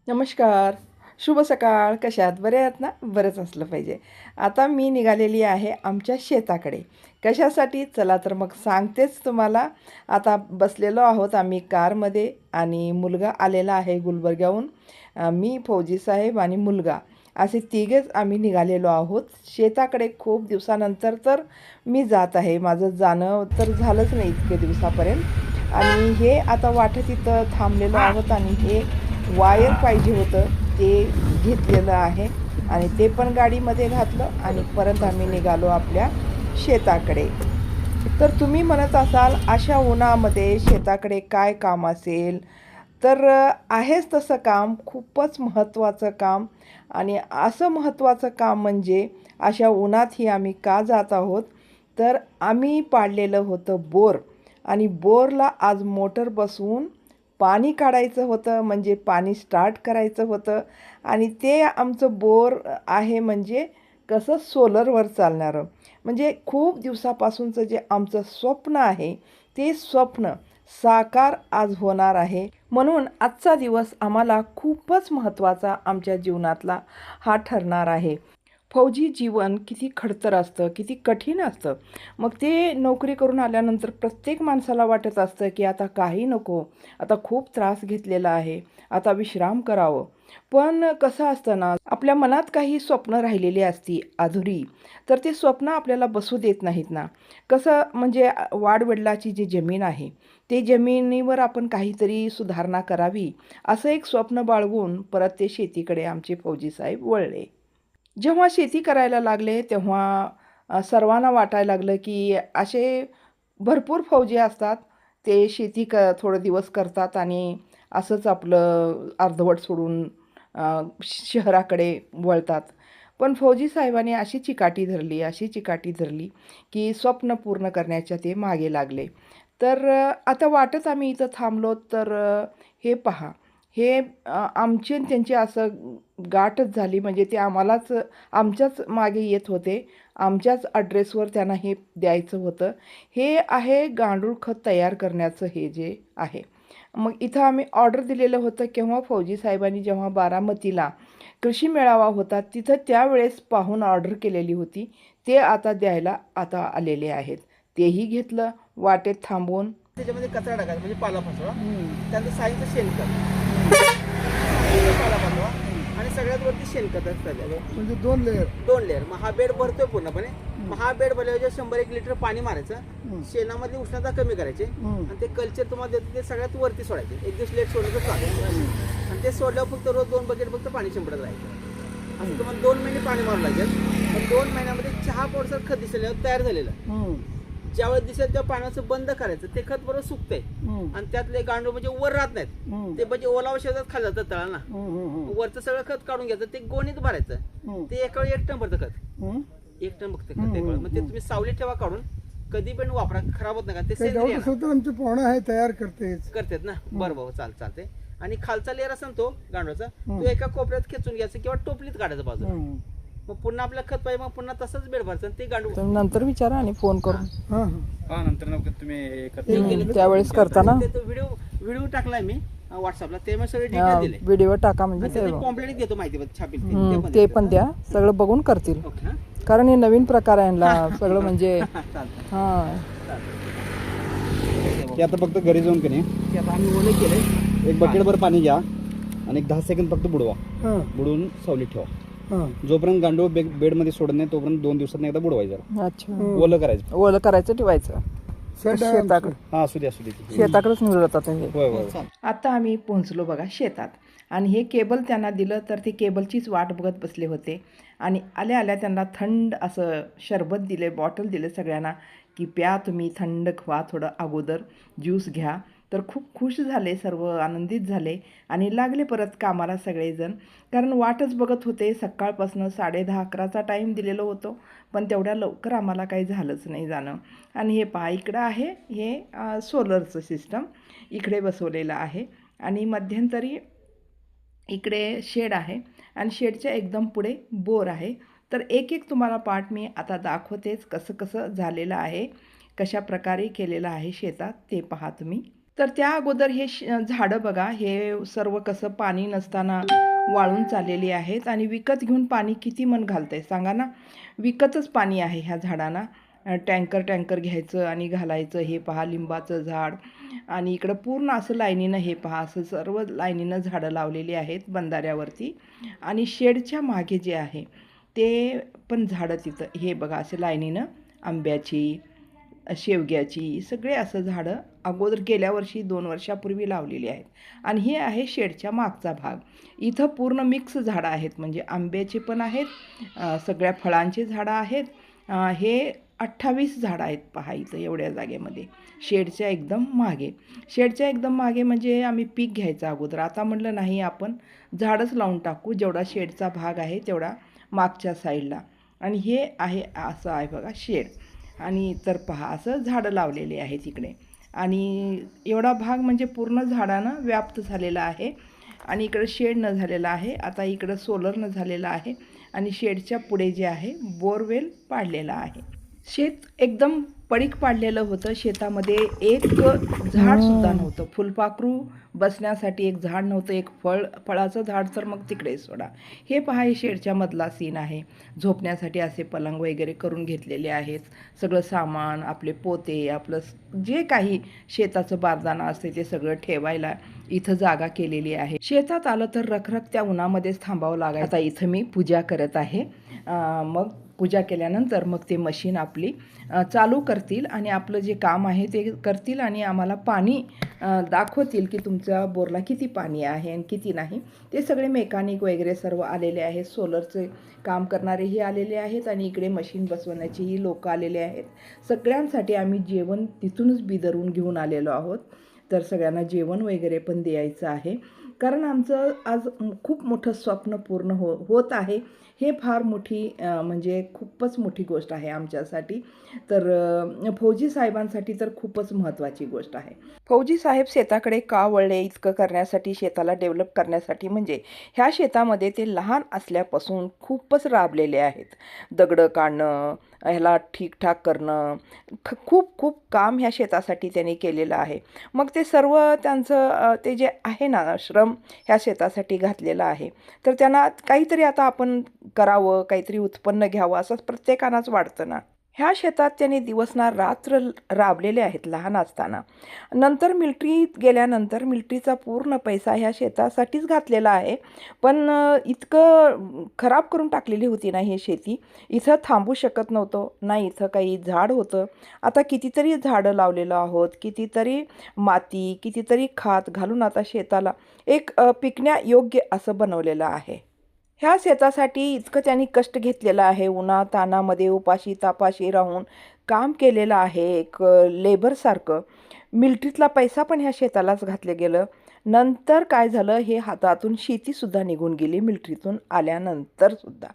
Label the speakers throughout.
Speaker 1: नमस्कार. शुभ सकाळ. कशा आहात? बरे आहात ना? बरंच असलं पाहिजे. आता मी निघालेली आहे आमच्या शेताकडे. कशासाठी? चला तर मग सांगतेच तुम्हाला. आता बसलेलो आहोत आम्ही कारमध्ये आणि मुलगा आलेला आहे गुलबर्ग्याहून. मी, फौजी साहेब आणि मुलगा असे तिघेच आम्ही निघालेलो आहोत शेताकडे. खूप दिवसानंतर तर मी जात आहे. माझं जाणं तर झालंच नाही इतके दिवसापर्यंत. आणि हे आता वाटेत इथं थांबलेलो आहोत आणि हे वायर पाहिजे होतं ते घेतलेलं आहे आणि ते पण गाडीमध्ये घातलं आणि परत आम्ही निघालो आपल्या शेताकडे. तर तुम्ही म्हणत असाल अशा उन्हामध्ये शेताकडे काय काम असेल? तर आहेच तसं काम, खूपच महत्त्वाचं काम. आणि असं महत्त्वाचं काम म्हणजे अशा उन्हातही आम्ही का जात आहोत? तर आम्ही पाडलेलं होतं बोर आणि बोरला आज मोटर बसवून पाणी काढायचं होतं, म्हणजे पाणी स्टार्ट करायचं होतं. आणि ते आमचं बोर आहे म्हणजे कसं सोलरवर चालणारं. म्हणजे खूप दिवसापासूनचं जे आमचं स्वप्न आहे ते स्वप्न साकार आज होणार आहे. म्हणून आजचा दिवस आम्हाला खूपच महत्त्वाचा आमच्या जीवनातला हा ठरणार आहे. फौजी जीवन किती खडतर असतं, किती कठीण असतं. मग ते नोकरी करून आल्यानंतर प्रत्येक माणसाला वाटत असतं की आता काही नको, आता खूप त्रास घेतलेला आहे, आता विश्राम करावं. पण कसं असतं ना, आपल्या मनात काही स्वप्न राहिलेली असती अधुरी, तर ते स्वप्न आपल्याला बसू देत नाहीत ना. कसं म्हणजे वाडवडिलाची जी जमीन आहे, ते जमिनीवर आपण काहीतरी सुधारणा करावी, असं एक स्वप्न बाळगून परत ते शेतीकडे आमचे फौजी साहेब वळले. जेव्हा शेती करायला लागले तेव्हा सर्वांना वाटायला लागलं की असे भरपूर फौजी असतात, ते शेती थोडे दिवस करतात आणि असंच आपलं अर्धवट सोडून शहराकडे वळतात. पण फौजी साहेबांनी अशी चिकाटी धरली, अशी चिकाटी धरली की स्वप्न पूर्ण करण्याच्या ते मागे लागले. तर आता वाटच आम्ही इथं थांबलो तर हे पहा, हे आमची आणि त्यांची असं गाठच झाली. म्हणजे ते आमच्याच मागे येत होते. आमच्याच ॲड्रेसवर त्यांना हे द्यायचं होतं. हे आहे गांडूळ खत तयार करण्याचं हे जे आहे. मग इथं आम्ही ऑर्डर दिलेलं होतं केव्हा फौजी साहेबांनी जेव्हा बारामतीला कृषी मेळावा होता तिथं त्यावेळेस पाहून ऑर्डर केलेली होती. ते आता द्यायला आता आलेले आहेत. तेही घेतलं वाटेत थांबवून.
Speaker 2: त्याच्यामध्ये कचरा टाकायचा म्हणजे पालापाचोळा. त्यानंतर साईंचं शेणखत, पालापाचोळा आणि सगळ्यात वरती शेणखत असतं.
Speaker 3: म्हणजे दोन लेअर.
Speaker 2: दोन लेअर. मग हा बेड भरतोय पूर्णपणे. मग हा बेड भरल्यावर 100-1 लिटर पाणी मारायचं, शेणामधली उष्णता कमी करायची आणि ते कल्चर तुम्हाला देतो ते सगळ्यात वरती सोडायचे. एक दिवस लेट सोडलं तर चालेल आणि ते सोडल्यावर फक्त रोज 2 बकेट फक्त पाणी शिंपडत राहायचं. असं तुम्हाला 2 महिने पाणी मारावं लागेल. पण 2 महिन्यामध्ये चहा पावडर खत दिसलेलं तयार झालेलं. ज्यावेळेस दिसेल त्या पाण्याचं बंद करायचं, ते खत बरोबर सुकतंय आणि त्यातले गांडूळ म्हणजे वर राहत नाहीत. ते म्हणजे ओलावा शेतात खाली जातात तळाला. वरचं सगळं खत काढून घ्यायचं, ते गोणीत भरायचं. ते एका वेळी 1 टन भरतं खत, 1 टन बघतं खत एका वेळी. मग ते तुम्ही सावलीत ठेवा काढून, कधी पण वापरा, खराब होत नाही का. ते सेंद्रिय
Speaker 3: आमचे पाहुणे आहे तयार
Speaker 2: करतात ना. बरोबर, चालते. आणि खालचा लेअर असेल तो गांडूळचा, तो एका कोपऱ्यात खेचून घ्यायचा किंवा टोपलीत काढायचं बाजूला. मग पुन्हा आपलं खत पाहिजे, मग पुन्हा तसंच बेड भरायचं आणि ते गांडूळ
Speaker 1: तुम्ही नंतर विचारा आणि फोन करून.
Speaker 4: नंतर तुम्ही
Speaker 1: त्यावेळेस करताना
Speaker 2: व्हिडिओ टाकलाय मी व्हॉट्सअपला, ते मग सगळे डिटेल दिले.
Speaker 1: व्हिडिओ टाका म्हणजे ते
Speaker 2: कॉम्प्लेट देतो माहिती छापील
Speaker 1: ते पण द्या, सगळं बघून करतील.
Speaker 2: ओके. हा
Speaker 1: कारण हे नवीन प्रकार आहे यांना सगळं म्हणजे
Speaker 2: चालतं.
Speaker 1: हां.
Speaker 4: ते आता फक्त घरी जाऊन की नाही
Speaker 2: ते आता आम्ही ओले केले.
Speaker 4: एक बकेटभर पाणी घ्या आणि एक 10 सेकंद फक्त बुडवा. बुडवून सावलीत ठेवा. जोपर्यंत गांडूळ बेडमध्ये सोडत नाही तोपर्यंत 2 दिवसांनी एकदा बुडवायचं.
Speaker 1: अच्छा.
Speaker 4: ओलं करायचं.
Speaker 1: ओलं करायचं, ठेवायचं शेताकडे.
Speaker 4: हा असू दे.
Speaker 1: शेताकडेच निवडतात हे.
Speaker 4: होय.
Speaker 1: आता आम्ही पोहोचलो बघा शेतात आणि हे केबल त्यांना दिलं तर ते केबलचीच वाट बघत बसले होते. आणि आल्या आल्या त्यांना थंड असं शरबत दिले, बॉटल दिले सगळ्यांना की प्या तुम्ही, थंड खवा, थोडं अगोदर ज्यूस घ्या. तर खूप खुश झाले, सर्व आनंदित झाले आणि लागले परत कामाला सगळेजण. कारण वाटच बघत होते सकाळपासून. 10:30-11चा टाईम दिलेलं होतं, पण तेवढ्या लवकर आम्हाला काही झालंच नाही जाणं. आणि हे पहा इकडं आहे हे सोलरचं सिस्टम इकडे बसवलेलं आहे आणि मध्यंतरी इकडे शेड आहे आणि शेडच्या एकदम पुढे बोर आहे. तर एक एक तुम्हाला पार्ट मी आता दाखवतेच कसं कसं झालेलं आहे, कशा प्रकारे केलेलं आहे शेतात ते पहा तुम्ही. तर त्या अगोदर हे झाडं बघा, हे सर्व कसं पाणी नसताना वाळून चाललेली आहेत आणि विकत घेऊन पाणी किती मन घालतंय सांगा ना. विकतच पाणी आहे ह्या झाडांना. टँकर घ्यायचं आणि घालायचं. हे पहा लिंबाचं झाड आणि इकडं पूर्ण असं लाईनीनं हे पहा असं सर्व लाईनीनं झाडं लावलेली आहेत बंधाऱ्यावरती. आणि शेडच्या मागे जे आहे ते पण झाडं तिथं हे बघा असे लाईनीनं आंब्याची, शेवग्याची सगळे असं झाडं अगोदर गेल्या वर्षी 2 वर्षापूर्वी लावलेली आहेत. आणि हे आहे शेडच्या मागचा भाग. इथं पूर्ण मिक्स झाडं आहेत, म्हणजे आंब्याचे पण आहेत, सगळ्या फळांची झाडं आहेत. हे 28 झाडं आहेत पहा इथं एवढ्या जागेमध्ये. शेडच्या एकदम मागे म्हणजे आम्ही पीक घ्यायचं अगोदर. आता म्हटलं नाही, आपण झाडच लावून टाकू जेवढा शेडचा भाग आहे तेवढा मागच्या साईडला. आणि हे आहे असं आहे बघा शेड. आणि तर पहा असं झाडं लावलेली आहेत इकडे. आणि एवढा भाग म्हणजे पूर्ण झाडानं व्याप्त झालेला आहे. आणि इकडं शेडनं झालेलं आहे. आता इकडं सोलरनं झालेलं आहे. आणि शेडच्या पुढे जे आहे बोरवेल पाडलेला आहे. शेत एकदम पडीक पाडलेलं होतं. शेतामध्ये एक झाडसुद्धा नव्हतं. फुलपाखरू बसण्यासाठी एक झाड नव्हतं. एक फळाचं झाड तर मग तिकडे सोडा. हे पहा हे शेडच्या मधला सीन आहे. झोपण्यासाठी असे पलंग वगैरे करून घेतलेले आहेत. सगळं सामान, आपले पोते, आपलं जे काही शेताचं बारदाना असते ते सगळं ठेवायला इथं जागा केलेली आहे. शेतात आलं तर रखरखत्या उन्हामध्येच थांबावं लागायचं. आता इथं मी पूजा करत आहे. मग पूजा केल्यानंतर मग ते मशीन आपली चालू करतील आणि आपलं जे काम आहे ते करतील आणि आम्हाला पाणी दाखवतील की तुमच्या बोरला किती पाणी आहे आणि किती नाही. ते सगळे मेकॅनिक वगैरे सर्व आलेले आहेत. सोलरचे काम करणारेही आलेले आहेत आणि इकडे मशीन बसवण्याचेही लोक आलेले आहेत. सगळ्यांसाठी आम्ही जेवण तिथूनच बिदरून घेऊन आलेलो आहोत. तर सगळ्यांना जेवण वगैरे पण द्यायचं आहे. कारण आमचं आज खूप मोठं स्वप्न पूर्ण होत आहे. हे फार मोठी म्हणजे खूपच मोठी गोष्ट आहे आमच्यासाठी. तर फौजी साहेबांसाठी तर खूपच महत्त्वाची गोष्ट आहे. फौजी साहेब शेताकडे का वळले इतकं करण्यासाठी, शेताला डेव्हलप करण्यासाठी? म्हणजे ह्या शेतामध्ये ते लहान असल्यापासून खूपच राबलेले आहेत. दगडं काढणं, ह्याला ठीकठाक करणं, खूप काम ह्या शेतासाठी त्यांनी केलेलं आहे. मग ते सर्व त्यांचं ते जे आहे ना श्रम ह्या शेतासाठी घातलेलं आहे. तर त्यांना काहीतरी आता आपण करावं, काहीतरी उत्पन्न घ्यावं असं प्रत्येकानाच वाटतं ना. ह्या शेतात त्यांनी दिवस ना रात्र राबलेले आहेत लहान असताना. नंतर मिलिटरीत गेल्यानंतर मिलिटरीचा पूर्ण पैसा ह्या शेतासाठीच घातलेला आहे. पण इतकं खराब करून टाकलेली होती ना ही शेती. इथं थांबू शकत नव्हतं ना. इथं काही झाड होतं. आता कितीतरी झाडं लावलेलं आहोत, कितीतरी माती, कितीतरी खत घालून आता शेताला एक पिकण्यायोग्य असं बनवलेलं आहे. ह्या शेतासाठी इतकं त्यांनी कष्ट घेतलेलं आहे. उन्हातानामध्ये उपाशी तापाशी राहून काम केलेलं आहे. एक लेबरसारखं. मिलिटरीतला पैसा पण ह्या शेतालाच घातलं गेलं. नंतर काय झालं, हे हातातून शेतीसुद्धा निघून गेली मिलिटरीतून आल्यानंतरसुद्धा.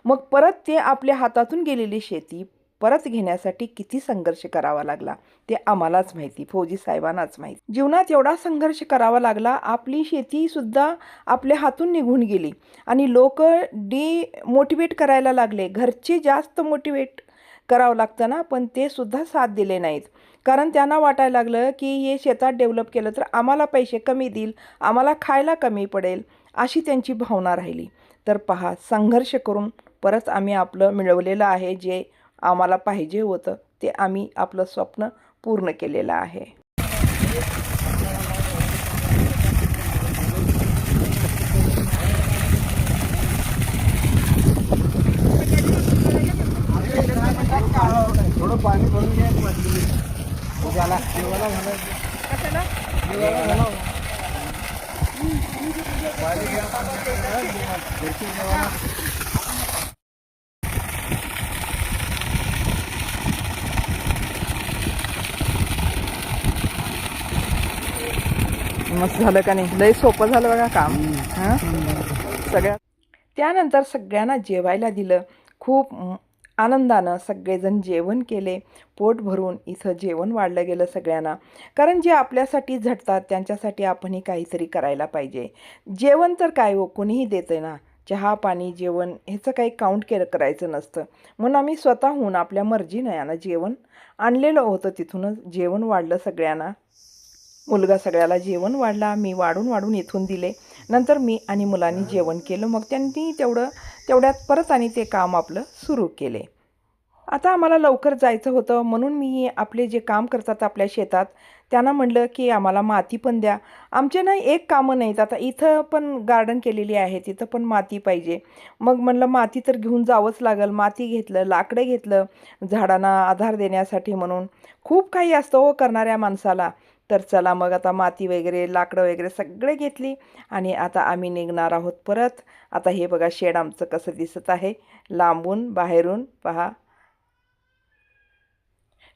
Speaker 1: मग परत ते आपल्या हातातून गेलेली शेती परत घेण्यासाठी किती संघर्ष करावा लागला ते आम्हालाच माहिती, फौजी साहेबांनाच माहिती. जीवनात एवढा संघर्ष करावा लागला. आपली शेतीसुद्धा आपल्या हातून निघून गेली आणि लोक डिमोटिवेट करायला लागले. घरचे जास्त मोटिवेट करावं लागतं ना, पण ते सुद्धा साथ दिले नाहीत. कारण त्यांना वाटायला लागलं की हे शेतात डेव्हलप केलं तर आम्हाला पैसे कमी देईल, आम्हाला खायला कमी पडेल, अशी त्यांची भावना राहिली. तर पहा, संघर्ष करून परत आम्ही आपलं मिळवलेलं आहे. जे आम्हाला पाहिजे होतं ते आम्ही आपलं स्वप्न पूर्ण केलेलं आहे.
Speaker 3: थोडं पाणी भरून घ्या.
Speaker 1: मस्त झालं का नाही? लय सोपं झालं बघा काम. हां, सगळ्या त्यानंतर सगळ्यांना जेवायला दिलं. खूप आनंदानं सगळेजण जेवण केले. पोट भरून इथं जेवण वाढलं गेलं सगळ्यांना. कारण जे आपल्यासाठी झटतात त्यांच्यासाठी आपणही काहीतरी करायला पाहिजे. जेवण तर काय हो, कोणीही देतं ना. चहा पाणी जेवण ह्याचं काही काउंट करायचं नसतं. म्हणून आम्ही स्वतःहून आपल्या मर्जीनं यानं जेवण आणलेलं होतं. तिथूनच जेवण वाढलं सगळ्यांना. मुलगा सगळ्याला जेवण वाढला, मी वाढून इथून दिले. नंतर मी आणि मुलांनी जेवण केलं. मग त्यांनी तेवढ्यात परत आणि ते काम आपलं सुरू केले. आता आम्हाला लवकर जायचं होतं, म्हणून मी आपले जे काम करतात आपल्या शेतात त्यांना म्हणलं की आम्हाला माती पण द्या. आमचे नाही एक कामं नाहीत. आता इथं पण गार्डन केलेली आहे, तिथं पण माती पाहिजे. मग म्हणलं माती तर घेऊन जावंच लागेल. माती घेतलं, लाकडं घेतलं झाडांना आधार देण्यासाठी म्हणून. खूप काही असतं हो करणाऱ्या माणसाला. तर चला मग आता माती वगैरे लाकडं वगैरे सगळे घेतली आणि आता आम्ही निघणार आहोत परत. आता हे बघा शेड आमचं कसं दिसत आहे लांबून बाहेरून पहा.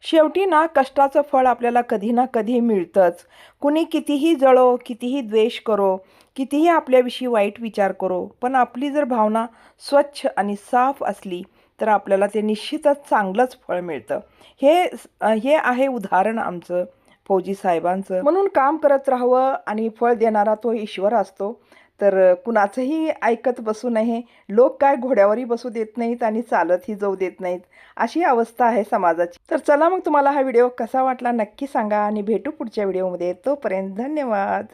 Speaker 1: शेवटी ना कष्टाचं फळ आपल्याला कधी ना कधी मिळतंच. कुणी कितीही जळो, कितीही द्वेष करो, कितीही आपल्याविषयी वाईट विचार करो, पण आपली जर भावना स्वच्छ आणि साफ असली तर आपल्याला ते निश्चितच चांगलंच फळ मिळतं. हे आहे उदाहरण आमचं फौजी साहेबांचं. म्हणून काम करत राहावं आणि फळ देणारा तो ईश्वर असतो. तर कुणाचंही ऐकत बसू नये. लोक काय घोड्यावरही बसू देत नाहीत आणि चालतही जाऊ देत नाहीत. अशी अवस्था आहे समाजाची. तर चला मग तुम्हाला हा व्हिडिओ कसा वाटला नक्की सांगा आणि भेटू पुढच्या व्हिडिओमध्ये. तोपर्यंत धन्यवाद.